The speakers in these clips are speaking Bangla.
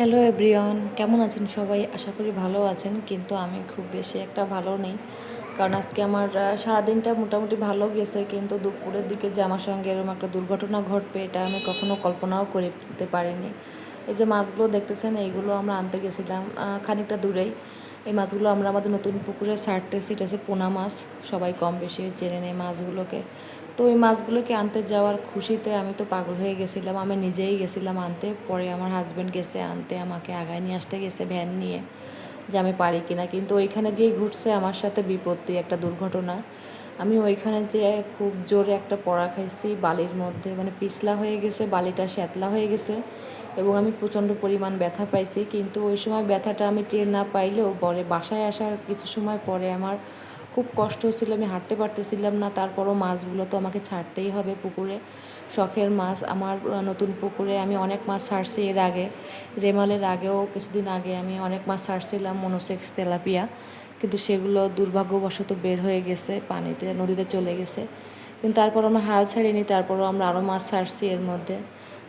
হ্যালো এভরিওয়ান, কেমন আছেন সবাই? আশা করি ভালো আছেন, কিন্তু আমি খুব বেশি একটা ভালো নেই। কারণ আজকে আমার সারাদিনটা মোটামুটি ভালো গেছে, কিন্তু দুপুরের দিকে যে আমার সঙ্গে এরকম একটা দুর্ঘটনা ঘটবে এটা আমি কখনো কল্পনাও করতে পারিনি। এই যে মাছগুলো দেখতেছেন, এইগুলো আমরা আনতে গেছিলাম খানিকটা দূরেই। এই মাছগুলো আমরা আমাদের নতুন পুকুরে ছাড়তেছি। এটা হচ্ছে পোনা মাছ, সবাই কম বেশি চেনে নেয় মাছগুলোকে। তো ওই মাছগুলোকে আনতে যাওয়ার খুশিতে আমি তো পাগল হয়ে গেছিলাম। আমি নিজেই গেছিলাম আনতে, পরে আমার হাজব্যান্ড গেছে আনতে, আমাকে আগায় নিয়ে আসতে গেছে ভ্যান নিয়ে, যে আমি পারি কিনা। কিন্তু ওইখানে যেই ঘুরছে আমার সাথে বিপত্তি, একটা দুর্ঘটনা। আমি ওইখানে যে খুব জোরে একটা পড়া খাইছি বালির মধ্যে, মানে পিছলা হয়ে গেছে, বালিটা শ্যাতলা হয়ে গেছে এবং আমি প্রচণ্ড পরিমাণ ব্যথা পাইছি। কিন্তু ওই সময় ব্যথাটা আমি টের না পাইলেও পরে বাসায় আসার কিছু সময় পরে আমার খুব কষ্ট হচ্ছিলো, আমি হাঁটতে পারতেছিলাম না। তারপরও মাছগুলো তো আমাকে ছাড়তেই হবে পুকুরে, শখের মাছ আমার। নতুন পুকুরে আমি অনেক মাছ ছাড়ছি এর আগে, রেমালের আগেও কিছুদিন আগে আমি অনেক মাছ ছাড়ছিলাম, মনোসেক্স তেলাপিয়া, কিন্তু সেগুলো দুর্ভাগ্যবশত বের হয়ে গেছে, পানিতে নদীতে চলে গেছে। কিন্তু তারপর আমরা হাল ছাড়িনি, তারপরও আমরা আরও মাছ ছাড়ছি এর মধ্যে।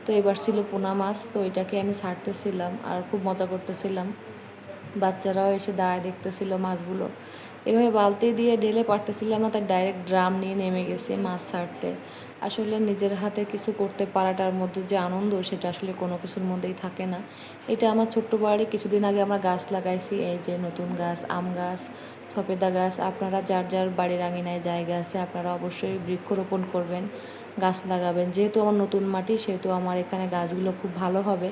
তো এবার ছিল পোনা মাছ, তো এটাকে আমি ছাড়তেছিলাম আর খুব মজা করতেছিলাম। বাচ্চারাও এসে দাঁড়ায় দেখতেছিল মাছগুলো। এভাবে বালতি দিয়ে ঢেলে পারতেছিলাম না, তাই ডাইরেক্ট ড্রাম নিয়ে নেমে গেছে মাছ ছাড়তে। আসলে নিজের হাতে কিছু করতে পারাটার মধ্যে যে আনন্দ, সেটা আসলে কোনো কিছুর মধ্যেই থাকে না। এটা আমার ছোট্ট বাড়ি, কিছুদিন আগে আমরা গাছ লাগাইছি, এই যে নতুন গাছ, আম গাছ, সপেদা গাছ। আপনারা যার যার বাড়ির আঙিনায় জায়গা আছে আপনারা অবশ্যই বৃক্ষরোপণ করবেন, গাছ লাগাবেন। যেহেতু আমার নতুন মাটি, সেহেতু আমার এখানে গাছগুলো খুব ভালো হবে।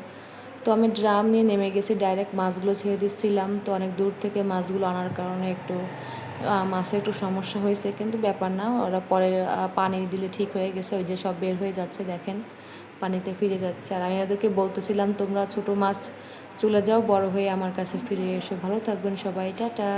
তো আমি ড্রাম নিয়ে নেমে গেছি, ডাইরেক্ট মাছগুলো ছেড়ে দিচ্ছিলাম। তো অনেক দূর থেকে মাছগুলো আনার কারণে একটু মাছের একটু সমস্যা হয়েছে, কিন্তু ব্যাপার না, ওরা পরে পানি দিলে ঠিক হয়ে গেছে। ওই যে সব বের হয়ে যাচ্ছে দেখেন, পানিতে ফিরে যাচ্ছে। আর আমি ওদেরকে বলতেছিলাম, তোমরা ছোটো মাছ চলে যাও, বড় হয়ে আমার কাছে ফিরে এসো। ভালো থাকবেন সবাই, টাটা।